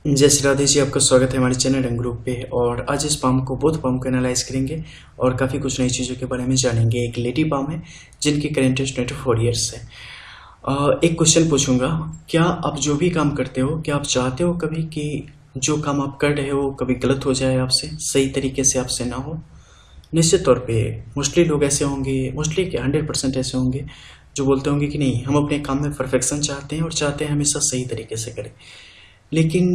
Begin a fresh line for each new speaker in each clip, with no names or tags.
जय श्री राधे जी, आपका स्वागत है हमारे चैनल रंग ग्रुप पे। और आज इस पाम को बोथ पाम को एनालाइज करेंगे और काफ़ी कुछ नई चीज़ों के बारे में जानेंगे। एक लेडी पाम है जिनकी करेंट एज 24 ईयर्स है। एक क्वेश्चन पूछूंगा, क्या आप जो भी काम करते हो, क्या आप चाहते हो कभी कि जो काम आप कर रहे हो कभी गलत हो जाए, आपसे सही तरीके से आपसे ना हो? निश्चित तौर पे मोस्टली लोग ऐसे होंगे, मोस्टली क्या 100% ऐसे होंगे जो बोलते होंगे कि नहीं, हम अपने काम में परफेक्शन चाहते हैं और चाहते हैं हमेशा सही तरीके से करें। लेकिन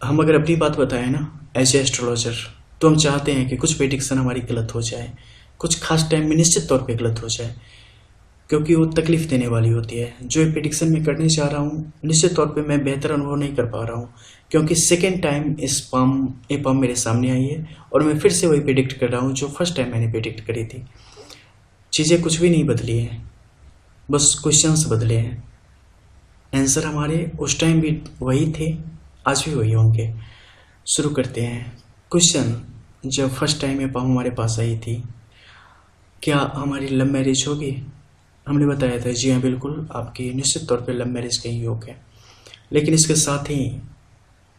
हम अगर अपनी बात बताएं ना, एज ए एस्ट्रोलॉजर, तो हम चाहते हैं कि कुछ प्रेडिक्शन हमारी गलत हो जाए, कुछ खास टाइम में निश्चित तौर पे गलत हो जाए, क्योंकि वो तकलीफ देने वाली होती है। जो ये प्रेडिक्शन मैं करने जा रहा हूँ, निश्चित तौर पे मैं बेहतर अनुभव नहीं कर पा रहा हूँ, क्योंकि सेकेंड टाइम ये पाम मेरे सामने आई है और मैं फिर से वही प्रेडिक्ट कर रहा हूँ जो फर्स्ट टाइम मैंने प्रेडिक्ट करी थी। चीज़ें कुछ भी नहीं बदली हैं, बस क्वेश्चंस बदले हैं। आंसर हमारे उस टाइम भी वही थे, आज भी वही होंगे। शुरू करते हैं। क्वेश्चन, जब फर्स्ट टाइम ये पाम हमारे पास आई थी, क्या हमारी लव मैरिज होगी? हमने बताया था जी हाँ बिल्कुल, आपकी निश्चित तौर पे लव मैरिज का ही योग है। लेकिन इसके साथ ही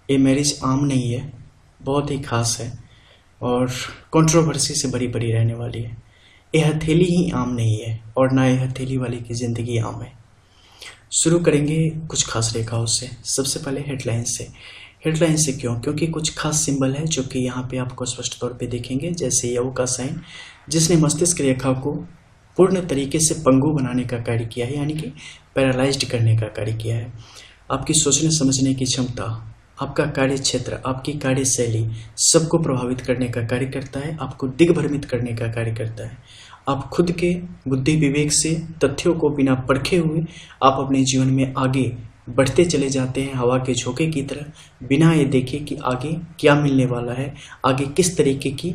ये मैरिज आम नहीं है, बहुत ही खास है और कंट्रोवर्सी से भरी भरी रहने वाली है। ये हथेली ही आम नहीं है और ना ये हथेली वाली की ज़िंदगी आम है। शुरू करेंगे कुछ खास रेखाओं से। सबसे पहले हेडलाइन से। हेडलाइन से क्यों? क्योंकि कुछ खास सिंबल है जो कि यहाँ पे आपको स्पष्ट तौर पे दिखेंगे, जैसे यव का साइन, जिसने मस्तिष्क रेखा को पूर्ण तरीके से पंगु बनाने का कार्य किया है, यानी कि पैरालाइज्ड करने का कार्य किया है। आपकी सोचने समझने की क्षमता, आपका कार्य क्षेत्र, आपकी कार्यशैली सबको प्रभावित करने का कार्य करता है, आपको दिग्भ्रमित करने का कार्य करता है। आप खुद के बुद्धि विवेक से तथ्यों को बिना परखे हुए आप अपने जीवन में आगे बढ़ते चले जाते हैं, हवा के झोंके की तरह, बिना ये देखे कि आगे क्या मिलने वाला है, आगे किस तरीके की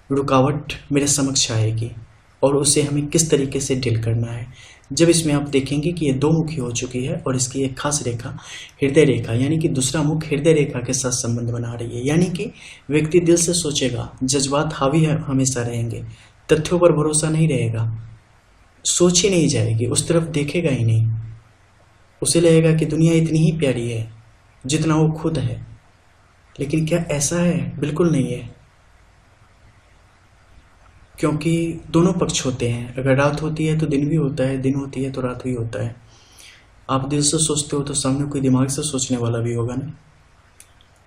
रुकावट मेरे समक्ष आएगी और उसे हमें किस तरीके से डील करना है। जब इसमें आप देखेंगे कि ये दो मुखी हो चुकी है और इसकी एक खास रेखा हृदय रेखा, यानी कि दूसरा मुख हृदय रेखा के साथ संबंध बना रही है, यानी कि व्यक्ति दिल से सोचेगा, जज्बात हावी हमेशा रहेंगे, तथ्यों पर भरोसा नहीं रहेगा, सोच ही नहीं जाएगी, उस तरफ देखेगा ही नहीं। उसे लगेगा कि दुनिया इतनी ही प्यारी है जितना वो खुद है। लेकिन क्या ऐसा है? बिल्कुल नहीं है, क्योंकि दोनों पक्ष होते हैं। अगर रात होती है तो दिन भी होता है, दिन होती है तो रात भी होता है। आप दिल से सोचते हो तो सामने कोई दिमाग से सोचने वाला भी होगा ना।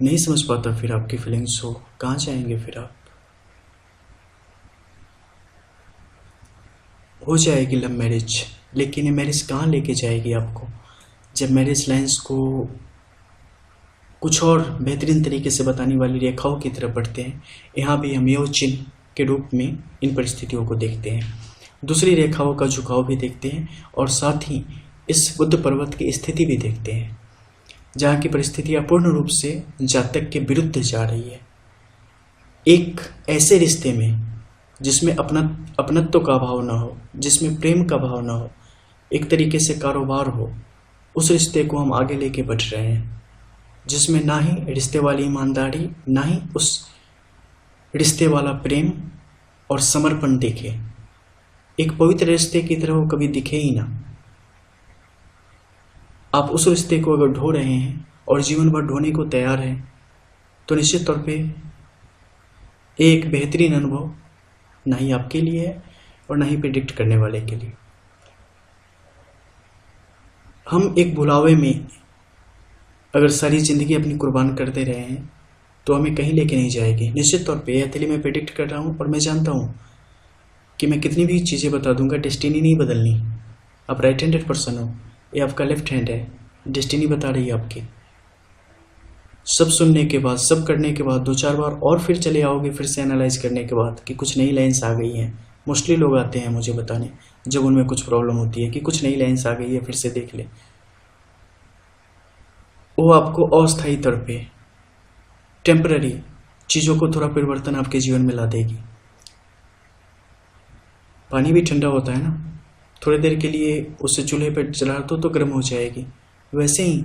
नहीं समझ पाता फिर आपकी फीलिंग्स हो, कहाँ जाएंगे फिर आप? हो जाएगी लव मैरिज, लेकिन ये मैरिज कहाँ लेके जाएगी आपको? जब मैरिज लाइन्स को कुछ और बेहतरीन तरीके से बताने वाली रेखाओं की तरफ बढ़ते हैं, यहाँ भी हम योग चिन्ह के रूप में इन परिस्थितियों को देखते हैं, दूसरी रेखाओं का झुकाव भी देखते हैं और साथ ही इस बुद्ध पर्वत की स्थिति भी देखते हैं, जहाँ की परिस्थितियाँ पूर्ण रूप से जातक के विरुद्ध जा रही है। एक ऐसे रिश्ते में जिसमें अपनत्व का भाव ना हो, जिसमें प्रेम का भाव ना हो, एक तरीके से कारोबार हो, उस रिश्ते को हम आगे लेके बढ़ रहे हैं, जिसमें ना ही रिश्ते वाली ईमानदारी, ना ही उस रिश्ते वाला प्रेम और समर्पण दिखे। एक पवित्र रिश्ते की तरह वो कभी दिखे ही ना। आप उस रिश्ते को अगर ढो रहे हैं और जीवन भर ढोने को तैयार हैं, तो निश्चित तौर पे एक बेहतरीन अनुभव ना ही आपके लिए है और ना ही प्रेडिक्ट करने वाले के लिए। हम एक भुलावे में अगर सारी ज़िंदगी अपनी कुर्बान करते रहे हैं तो हमें कहीं लेके नहीं जाएगी। निश्चित तौर पे हथेली में प्रेडिक्ट कर रहा हूँ और मैं जानता हूँ कि मैं कितनी भी चीज़ें बता दूंगा, डेस्टिनी नहीं बदलनी। आप राइट हैंडेड पर्सन हो, ये आपका लेफ्ट हैंड है, डेस्टिनी बता रही है आपकी। सब सुनने के बाद, सब करने के बाद 2-4 बार और फिर चले आओगे, फिर से एनालाइज करने के बाद कि कुछ नई लाइन्स आ गई हैं। मोस्टली लोग आते हैं मुझे बताने जब उनमें कुछ प्रॉब्लम होती है कि कुछ नई लाइन्स आ गई है, फिर से देख ले। वो आपको अस्थायी तौर पे, टेम्पररी चीज़ों को थोड़ा परिवर्तन आपके जीवन में ला देगी। पानी भी ठंडा होता है ना, थोड़ी देर के लिए उसे चूल्हे पर जला दो तो गर्म हो जाएगी। वैसे ही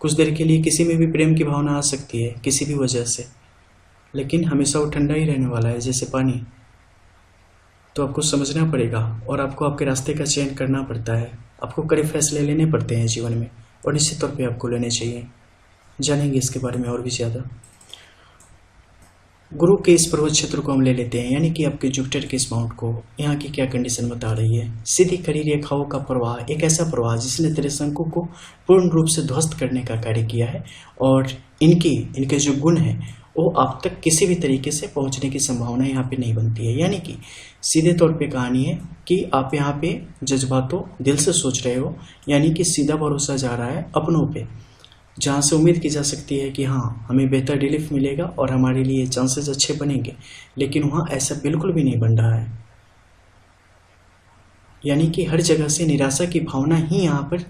कुछ देर के लिए किसी में भी प्रेम की भावना आ सकती है किसी भी वजह से, लेकिन हमेशा वो ठंडा ही रहने वाला है जैसे पानी। तो आपको समझना पड़ेगा और आपको आपके रास्ते का चयन करना पड़ता है। आपको कड़े फैसले लेने पड़ते हैं जीवन में और निश्चित तौर पे आपको लेने चाहिए। जानेंगे इसके बारे में और भी ज़्यादा। गुरु के इस पर्वत क्षेत्र को हम ले लेते हैं, यानी कि आपके जुपिटर के इस माउंट को। यहाँ की क्या कंडीशन बता रही है? सीधी खड़ी रेखाओं का प्रवाह, एक ऐसा प्रवाह जिसने तेरे शंकु को पूर्ण रूप से ध्वस्त करने का कार्य किया है, और इनके जो गुण हैं वो आप तक किसी भी तरीके से पहुंचने की संभावना यहाँ पे नहीं बनती है। यानी कि सीधे तौर पे कहानी है कि आप यहाँ पे जज्बातों दिल से सोच रहे हो, यानी कि सीधा भरोसा जा रहा है अपनों पे, जहाँ से उम्मीद की जा सकती है कि हाँ हमें बेहतर रिलीफ मिलेगा और हमारे लिए चांसेस अच्छे बनेंगे, लेकिन वहाँ ऐसा बिल्कुल भी नहीं बन रहा है। यानी कि हर जगह से निराशा की भावना ही यहाँ पर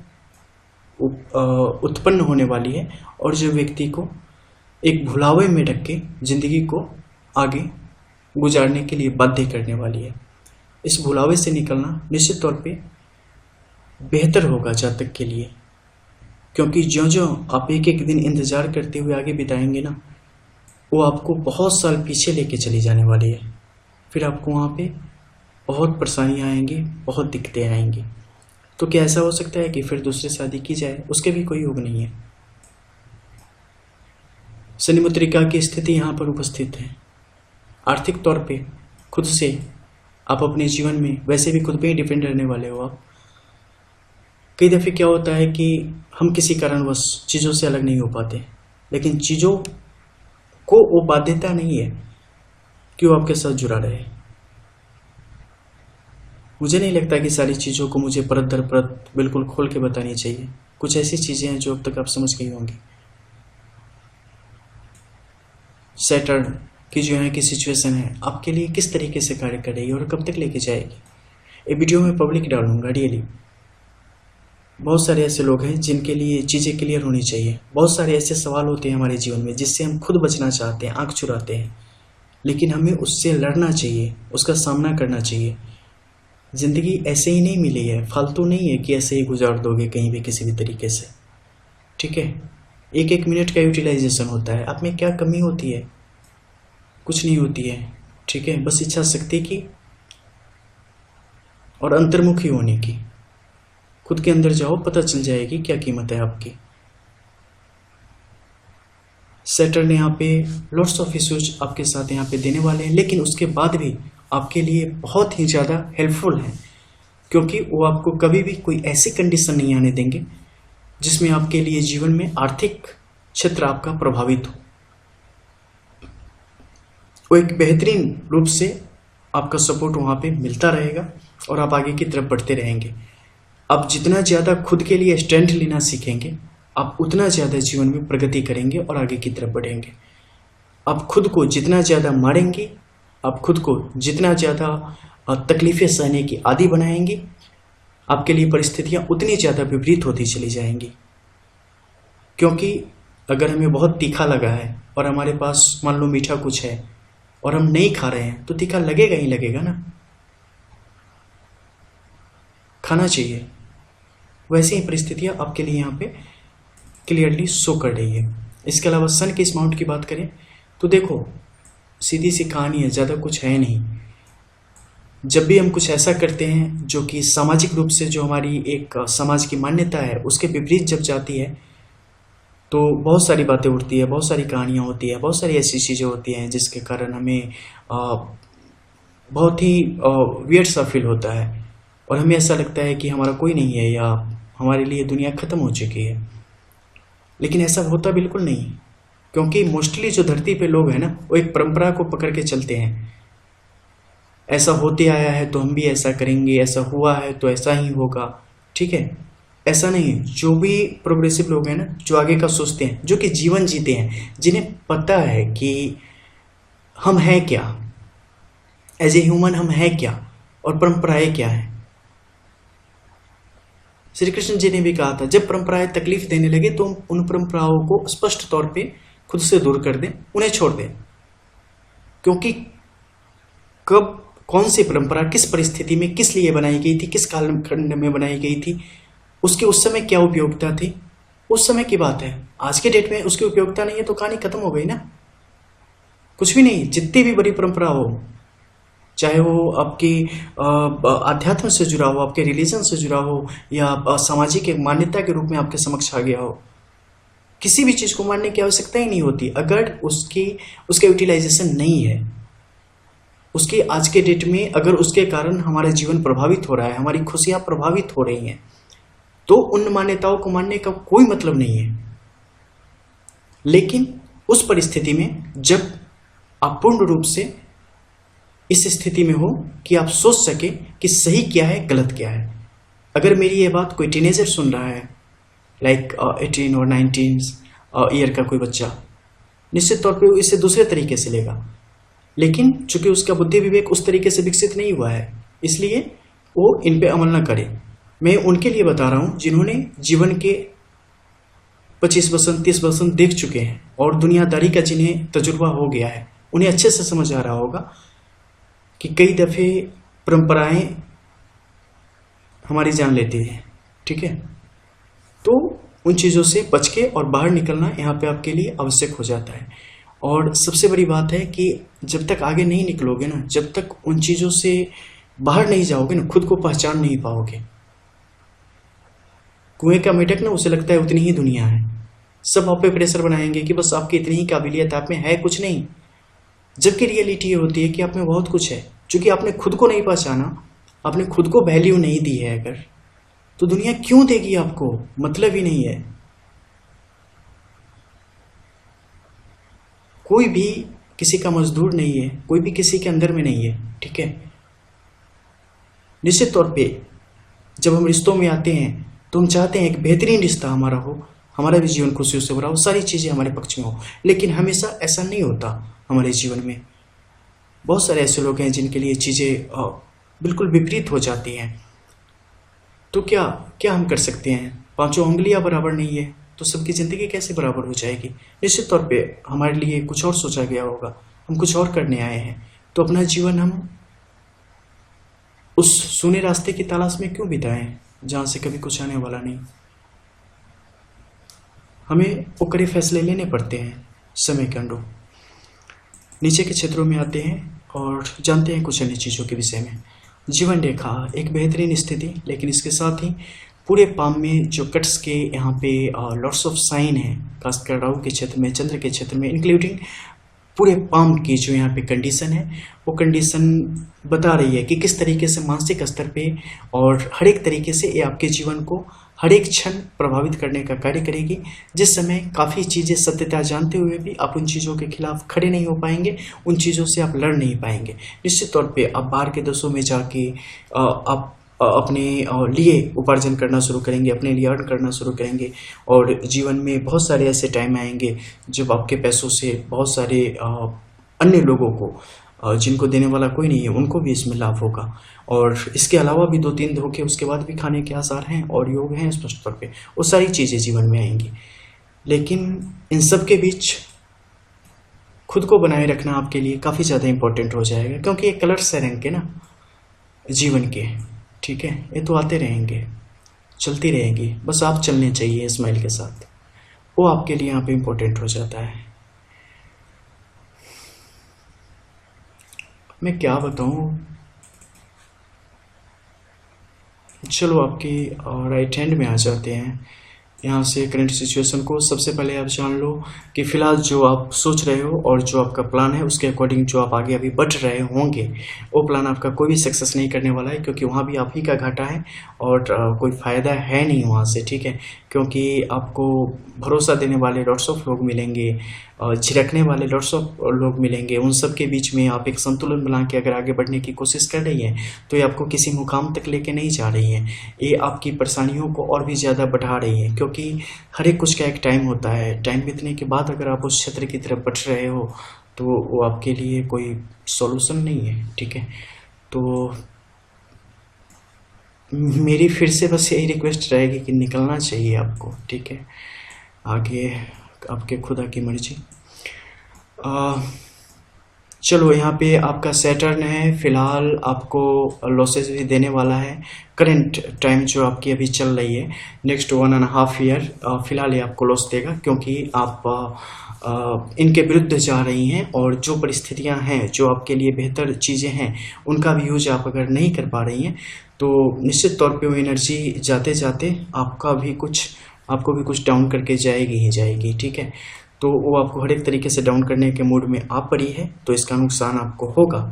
उत्पन्न होने वाली है, और जो व्यक्ति को एक भुलावे में रख के जिंदगी को आगे गुजारने के लिए बाध्य करने वाली है। इस भुलावे से निकलना निश्चित तौर पे बेहतर होगा जातक के लिए, क्योंकि ज्यों ज्यों आप एक एक दिन इंतजार करते हुए आगे बिताएंगे ना, वो आपको बहुत साल पीछे लेके चली जाने वाली है। फिर आपको वहाँ पे बहुत परेशानियाँ आएंगी, बहुत दिक्कतें आएंगी। तो क्या ऐसा हो सकता है कि फिर दूसरी शादी की जाए? उसके भी कोई योग नहीं है। शनि मुद्रिका की स्थिति यहाँ पर उपस्थित है। आर्थिक तौर पे खुद से आप अपने जीवन में वैसे भी खुद पे ही डिपेंड रहने वाले हो आप। कई दफ़े क्या होता है कि हम किसी कारणवश चीज़ों से अलग नहीं हो पाते, लेकिन चीज़ों को वो बाध्यता नहीं है कि वो आपके साथ जुड़ा रहे। मुझे नहीं लगता कि सारी चीज़ों को मुझे परत दर परत बिल्कुल खोल के बतानी चाहिए। कुछ ऐसी चीज़ें हैं जो अब तक आप समझ गई होंगी। सैटर्न की जो है कि सिचुएशन है आपके लिए किस तरीके से कार्य कर रही है और कब तक लेके जाएगी, ये वीडियो में पब्लिक डालूंगा। रियली बहुत सारे ऐसे लोग हैं जिनके लिए चीज़ें क्लियर होनी चाहिए। बहुत सारे ऐसे सवाल होते हैं हमारे जीवन में जिससे हम खुद बचना चाहते हैं, आंख चुराते हैं, लेकिन हमें उससे लड़ना चाहिए, उसका सामना करना चाहिए। ज़िंदगी ऐसे ही नहीं मिली है, फालतू नहीं है कि ऐसे ही गुजार दोगे कहीं भी किसी भी तरीके से। ठीक है, एक एक मिनट का यूटिलाइजेशन होता है। आप में क्या कमी होती है? कुछ नहीं होती है। ठीक है, बस इच्छा शक्ति की और अंतर्मुखी होने की। खुद के अंदर जाओ, पता चल जाएगी क्या कीमत है आपकी। सैटर्न यहाँ पे लॉट्स ऑफ इश्यूज आपके साथ यहाँ पे देने वाले हैं, लेकिन उसके बाद भी आपके लिए बहुत ही ज़्यादा हेल्पफुल है, क्योंकि वो आपको कभी भी कोई ऐसी कंडीशन नहीं आने देंगे जिसमें आपके लिए जीवन में आर्थिक क्षेत्र आपका प्रभावित हो। वो एक बेहतरीन रूप से आपका सपोर्ट वहाँ पे मिलता रहेगा और आप आगे की तरफ बढ़ते रहेंगे। आप जितना ज़्यादा खुद के लिए स्टैंड लेना सीखेंगे, आप उतना ज़्यादा जीवन में प्रगति करेंगे और आगे की तरफ बढ़ेंगे। आप खुद को जितना ज़्यादा मारेंगे, आप खुद को जितना ज़्यादा तकलीफ़ें सहने की आदी बनाएंगे, आपके लिए परिस्थितियाँ उतनी ज़्यादा विपरीत होती चली जाएंगी। क्योंकि अगर हमें बहुत तीखा लगा है और हमारे पास मान लो मीठा कुछ है और हम नहीं खा रहे हैं, तो तीखा लगेगा ही लगेगा ना। खाना चाहिए। वैसी ही परिस्थितियाँ आपके लिए यहाँ पे क्लियरली शो कर रही है। इसके अलावा सन के इस माउंट की बात करें तो देखो, सीधी सी कहानी है, ज़्यादा कुछ है नहीं। जब भी हम कुछ ऐसा करते हैं जो कि सामाजिक रूप से जो हमारी एक समाज की मान्यता है उसके विपरीत जब जाती है, तो बहुत सारी बातें उठती है, बहुत सारी कहानियाँ होती है, बहुत सारी ऐसी चीज़ें होती हैं जिसके कारण हमें बहुत ही वियर्ड सा फील होता है और हमें ऐसा लगता है कि हमारा कोई नहीं है या हमारे लिए दुनिया ख़त्म हो चुकी है। लेकिन ऐसा होता बिल्कुल नहीं, क्योंकि मोस्टली जो धरती पे लोग हैं ना, वो एक परंपरा को पकड़ के चलते हैं। ऐसा होते आया है तो हम भी ऐसा करेंगे, ऐसा हुआ है तो ऐसा ही होगा। ठीक है, ऐसा नहीं। जो भी प्रोग्रेसिव लोग हैं ना, जो आगे का सोचते हैं, जो कि जीवन जीते हैं, जिन्हें पता है कि हम हैं क्या, एज ए ह्यूमन हम हैं क्या और परंपराएं क्या है। श्री कृष्ण जी ने भी कहा था, जब परंपराएं तकलीफ देने लगे तो उन परंपराओं को स्पष्ट तौर पे खुद से दूर कर दें, उन्हें छोड़ दें। क्योंकि कब कौन सी परंपरा किस परिस्थिति में किस लिए बनाई गई थी, किस कालखंड में बनाई गई थी, उसकी उस समय क्या उपयोगिता थी, उस समय की बात है। आज के डेट में उसकी उपयोगिता नहीं है तो कहानी खत्म हो गई ना। कुछ भी नहीं। जितनी भी बड़ी परंपरा हो, चाहे वो आपकी आध्यात्म से जुड़ा हो, आपके रिलीजन से जुड़ा हो, या सामाजिक एक मान्यता के रूप में आपके समक्ष आ गया हो, किसी भी चीज़ को मानने की आवश्यकता ही नहीं होती अगर उसका यूटिलाइजेशन नहीं है। उसकी आज के डेट में अगर उसके कारण हमारा जीवन प्रभावित हो रहा है, हमारी खुशियां प्रभावित हो रही हैं, तो उन मान्यताओं को मानने का कोई मतलब नहीं है। लेकिन उस परिस्थिति में जब आप पूर्ण रूप से इस स्थिति में हो कि आप सोच सके कि सही क्या है, गलत क्या है। अगर मेरी ये बात कोई टीनेजर सुन रहा है, लाइक 18 और 19 ईयर का कोई बच्चा, निश्चित तौर पे वो इसे दूसरे तरीके से लेगा। लेकिन चूंकि उसका बुद्धि विवेक उस तरीके से विकसित नहीं हुआ है, इसलिए वो इन पे अमल न करे। मैं उनके लिए बता रहा हूँ जिन्होंने जीवन के 25% 30% देख चुके हैं और दुनियादारी का जिन्हें तजुर्बा हो गया है। उन्हें अच्छे से समझ आ रहा होगा कि कई दफ़े परंपराएं हमारी जान लेती हैं, ठीक है। तो उन चीज़ों से बच के और बाहर निकलना यहाँ पे आपके लिए आवश्यक हो जाता है। और सबसे बड़ी बात है कि जब तक आगे नहीं निकलोगे ना, जब तक उन चीज़ों से बाहर नहीं जाओगे ना, खुद को पहचान नहीं पाओगे। कुएं का मेढक ना, उसे लगता है उतनी ही दुनिया है। सब आप पे प्रेशर बनाएंगे कि बस आपकी इतनी ही काबिलियत, आप में है कुछ नहीं। जबकि रियलिटी ये होती है कि आप में बहुत कुछ है। क्योंकि आपने खुद को नहीं पहचाना, आपने खुद को वैल्यू नहीं दी है अगर, तो दुनिया क्यों देगी आपको, मतलब ही नहीं है। कोई भी किसी का मजदूर नहीं है, कोई भी किसी के अंदर में नहीं है, ठीक है। निश्चित तौर पे जब हम रिश्तों में आते हैं तो हम चाहते हैं एक बेहतरीन रिश्ता हमारा हो, हमारा भी जीवन खुशियों से भरा हो, सारी चीज़ें हमारे पक्ष में हो। लेकिन हमेशा ऐसा नहीं होता हमारे जीवन में। बहुत सारे ऐसे लोग हैं जिनके लिए चीज़ें बिल्कुल विपरीत हो जाती हैं। तो क्या क्या हम कर सकते हैं? पांचों उंगलियां बराबर नहीं है तो सबकी ज़िंदगी कैसे बराबर हो जाएगी? निश्चित तौर पे हमारे लिए कुछ और सोचा गया होगा, हम कुछ और करने आए हैं। तो अपना जीवन हम उस सूने रास्ते की तलाश में क्यों बिताएं जहाँ से कभी कुछ आने वाला नहीं? हमें वो कड़े फैसले लेने पड़ते हैं समय के अनुरूप। नीचे के क्षेत्रों में आते हैं और जानते हैं कुछ अन्य चीज़ों के विषय में। जीवन रेखा एक बेहतरीन स्थिति, लेकिन इसके साथ ही पूरे पाम में जो कट्स के यहाँ पे लॉट्स ऑफ साइन है, खासकर राहु के क्षेत्र में, चंद्र के क्षेत्र में, इंक्लूडिंग पूरे पाम की जो यहाँ पे कंडीशन है, वो कंडीशन बता रही है कि किस तरीके से मानसिक स्तर पे और हर एक तरीके से ये आपके जीवन को हर एक क्षण प्रभावित करने का कार्य करेगी। जिस समय काफ़ी चीज़ें सत्यता जानते हुए भी आप उन चीज़ों के खिलाफ खड़े नहीं हो पाएंगे, उन चीज़ों से आप लड़ नहीं पाएंगे। निश्चित तौर पे आप बाहर के देशों में जाके आप अपने लिए उपार्जन करना शुरू करेंगे, अपने लिए अर्न करना शुरू करेंगे। और जीवन में बहुत सारे ऐसे टाइम आएंगे जब आपके पैसों से बहुत सारे अन्य लोगों को जिनको देने वाला कोई नहीं है, उनको भी इसमें लाभ होगा। और इसके अलावा भी 2-3 धोखे उसके बाद भी खाने के आसार हैं और योग हैं स्पष्ट तौर पे। वो सारी चीज़ें जीवन में आएंगी। लेकिन इन सब के बीच खुद को बनाए रखना आपके लिए काफ़ी ज़्यादा इम्पोर्टेंट हो जाएगा, क्योंकि ये कलर्स हैं रंग के ना जीवन के, ठीक है। ये तो आते रहेंगे, चलती रहेंगी, बस आप चलने चाहिए स्माइल के साथ। वो आपके लिए यहाँ पे इम्पोर्टेंट हो जाता है। मैं क्या बताऊँ, चलो आपकी राइट हैंड में आ जाते हैं। यहाँ से करंट सिचुएशन को सबसे पहले आप जान लो कि फ़िलहाल जो आप सोच रहे हो और जो आपका प्लान है उसके अकॉर्डिंग जो आप आगे अभी बढ़ रहे होंगे, वो प्लान आपका कोई भी सक्सेस नहीं करने वाला है, क्योंकि वहाँ भी आप ही का घाटा है और कोई फ़ायदा है नहीं वहाँ से, ठीक है। क्योंकि आपको भरोसा देने वाले लॉट्स ऑफ लोग मिलेंगे, झिड़कने वाले लॉट्स ऑफ लोग मिलेंगे। उन सब के बीच में आप एक संतुलन बना के अगर आगे बढ़ने की कोशिश कर रही हैं तो ये आपको किसी मुकाम तक लेके नहीं जा रही है, ये आपकी परेशानियों को और भी ज़्यादा बढ़ा रही है। क्योंकि हर एक कुछ का एक टाइम होता है, टाइम बीतने के बाद अगर आप उस क्षेत्र की तरफ बढ़ रहे हो तो वो आपके लिए कोई सॉल्यूशन नहीं है, ठीक है। तो मेरी फिर से बस यही रिक्वेस्ट रहेगी कि निकलना चाहिए आपको, ठीक है। आगे आपके खुदा की मर्जी। चलो यहाँ पे आपका सैटर्न है, फिलहाल आपको लॉसेस भी देने वाला है। करंट टाइम जो आपकी अभी चल रही है, नेक्स्ट 1.5 ईयर फिलहाल ये आपको लॉस देगा, क्योंकि आप इनके विरुद्ध जा रही हैं और जो परिस्थितियां हैं, जो आपके लिए बेहतर चीज़ें हैं, उनका भी यूज आप अगर नहीं कर पा रही हैं तो निश्चित तौर पे वो एनर्जी जाते जाते आपका भी कुछ आपको भी कुछ डाउन करके जाएगी ही जाएगी, ठीक है। तो वो आपको हर एक तरीके से डाउन करने के मूड में आ पड़ी है, तो इसका नुकसान आपको होगा।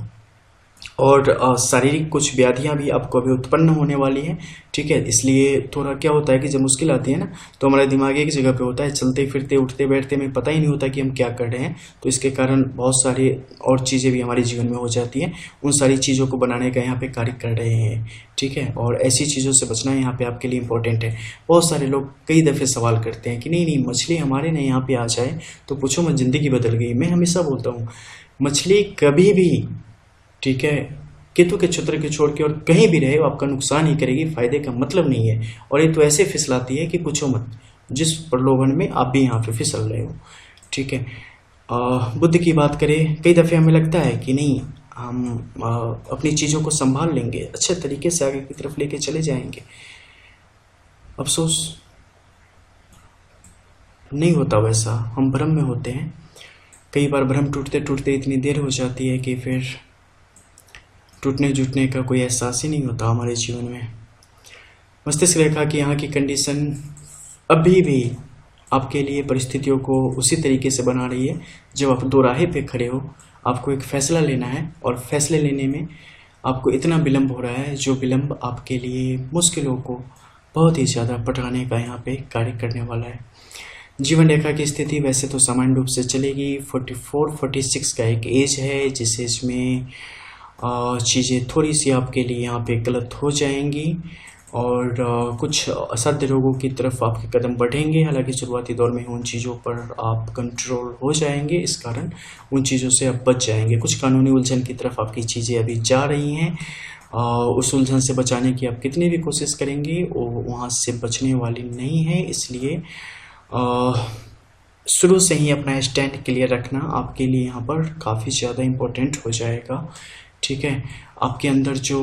और शारीरिक कुछ व्याधियां भी आपको अभी उत्पन्न होने वाली हैं, ठीक है। इसलिए थोड़ा क्या होता है कि जब मुश्किल आती है ना, तो हमारा दिमाग एक जगह पे होता है, चलते फिरते उठते बैठते में पता ही नहीं होता कि हम क्या कर रहे हैं। तो इसके कारण बहुत सारी और चीज़ें भी हमारे जीवन में हो जाती हैं। उन सारी चीज़ों को बनाने का यहाँ पे कार्य कर रहे हैं, ठीक है। और ऐसी चीज़ों से बचना यहाँ पे आपके लिए इंपॉर्टेंट है। बहुत सारे लोग कई दफ़े सवाल करते हैं कि नहीं नहीं, मछली हमारे ना यहाँ पे आ जाए तो पूछो मत, ज़िंदगी बदल गई। मैं हमेशा बोलता हूँ, मछली कभी भी, ठीक है, केतु के क्षेत्र के छोड़ के और कहीं भी रहे वो आपका नुकसान ही करेगी, फायदे का मतलब नहीं है। और ये तो ऐसे फिसलाती है कि पूछो मत, जिस प्रलोभन में आप भी यहाँ पे फिसल रहे हो, ठीक है। बुद्ध की बात करें, कई दफ़े हमें लगता है कि नहीं, हम अपनी चीज़ों को संभाल लेंगे, अच्छे तरीके से आगे की तरफ लेके चले जाएंगे। अफसोस नहीं होता वैसा, हम भ्रम में होते हैं। कई बार भ्रम टूटते टूटते इतनी देर हो जाती है कि फिर टूटने जुटने का कोई एहसास ही नहीं होता हमारे जीवन में। मस्तिष्क रेखा की यहाँ की कंडीशन अभी भी आपके लिए परिस्थितियों को उसी तरीके से बना रही है। जब आप दो राहे पे खड़े हो, आपको एक फैसला लेना है और फैसले लेने में आपको इतना विलम्ब हो रहा है, जो विलम्ब आपके लिए मुश्किलों को बहुत ही ज़्यादा पटाने का यहाँ पे कार्य करने वाला है। जीवन रेखा की स्थिति वैसे तो सामान्य रूप से चलेगी। 44-46 का एक एज है, जिस एज में चीज़ें थोड़ी सी आपके लिए यहाँ पे गलत हो जाएंगी और कुछ असाध्य रोगों की तरफ आपके कदम बढ़ेंगे। हालांकि शुरुआती दौर में उन चीज़ों पर आप कंट्रोल हो जाएंगे, इस कारण उन चीज़ों से आप बच जाएंगे। कुछ कानूनी उलझन की तरफ आपकी चीज़ें अभी जा रही हैं। उस उलझन से बचाने की आप कितनी भी कोशिश करेंगे वो वहाँ से बचने वाली नहीं है। इसलिए शुरू से ही अपना स्टैंड क्लियर रखना आपके लिए यहाँ पर काफ़ी ज़्यादा इम्पोर्टेंट हो जाएगा, ठीक है। आपके अंदर जो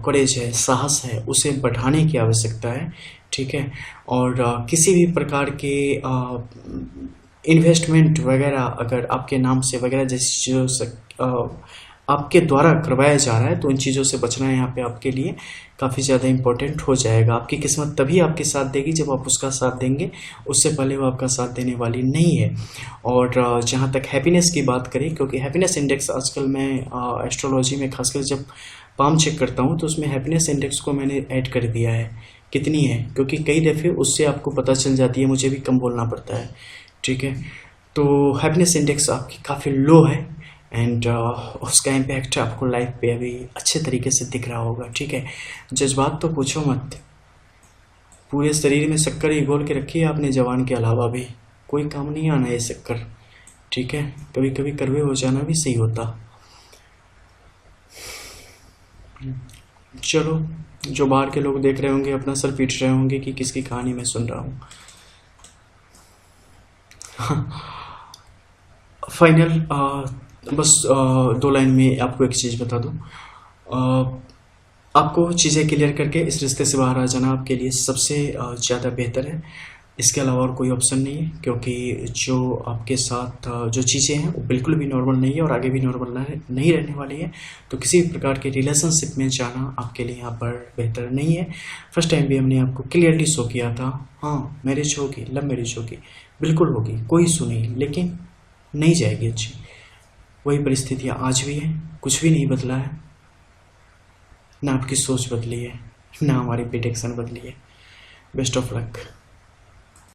करेज है, साहस है, उसे बढ़ाने की आवश्यकता है, ठीक है। और किसी भी प्रकार के इन्वेस्टमेंट वगैरह अगर आपके नाम से वगैरह जैसी चीज़ों से आपके द्वारा करवाया जा रहा है, तो इन चीज़ों से बचना यहाँ पे आपके लिए काफ़ी ज़्यादा इम्पोर्टेंट हो जाएगा। आपकी किस्मत तभी आपके साथ देगी जब आप उसका साथ देंगे, उससे पहले वो आपका साथ देने वाली नहीं है। और जहाँ तक हैप्पीनेस की बात करें, क्योंकि हैप्पीनेस इंडेक्स आजकल मैं एस्ट्रोलॉजी में खासकर जब पाम चेक करता हूँ तो उसमें हैप्पीनेस इंडेक्स को मैंने ऐड कर दिया है। कितनी है, क्योंकि कई दफ़े उससे आपको पता चल जाती है, मुझे भी कम बोलना पड़ता है, ठीक है। तो हैप्पीनेस इंडेक्स आपकी काफ़ी लो है एंड उसका इम्पैक्ट आपको लाइफ पे अभी अच्छे तरीके से दिख रहा होगा, ठीक है। जज्बात तो पूछो मत, पूरे शरीर में शक्कर ही घोल के रखी है आपने जवान के अलावा भी, कोई काम नहीं आना ये शक्कर, ठीक है। कभी कभी कड़वे हो जाना भी सही होता। चलो, जो बाहर के लोग देख रहे होंगे अपना सर पीट रहे होंगे कि किसकी कहानी मैं सुन रहा हूँ। फाइनल बस 2 लाइन में आपको एक चीज़ बता दूँ, आपको चीज़ें क्लियर करके इस रिश्ते से बाहर आ जाना आपके लिए सबसे ज़्यादा बेहतर है। इसके अलावा और कोई ऑप्शन नहीं है, क्योंकि जो आपके साथ जो चीज़ें हैं वो बिल्कुल भी नॉर्मल नहीं है और आगे भी नॉर्मल नहीं रहने वाली है। तो किसी भी प्रकार के रिलेशनशिप में जाना आपके लिए यहाँ पर बेहतर नहीं है। फर्स्ट टाइम भी हमने आपको क्लियरली शो किया था, हाँ मैरिज होगी, लव मैरिज होगी, बिल्कुल होगी, कोई इशू नहीं, लेकिन नहीं जाएगी अच्छी। वही परिस्थितियाँ आज भी हैं, कुछ भी नहीं बदला है, ना आपकी सोच बदली है, ना हमारी प्रेडिक्शन बदली है। Best of luck.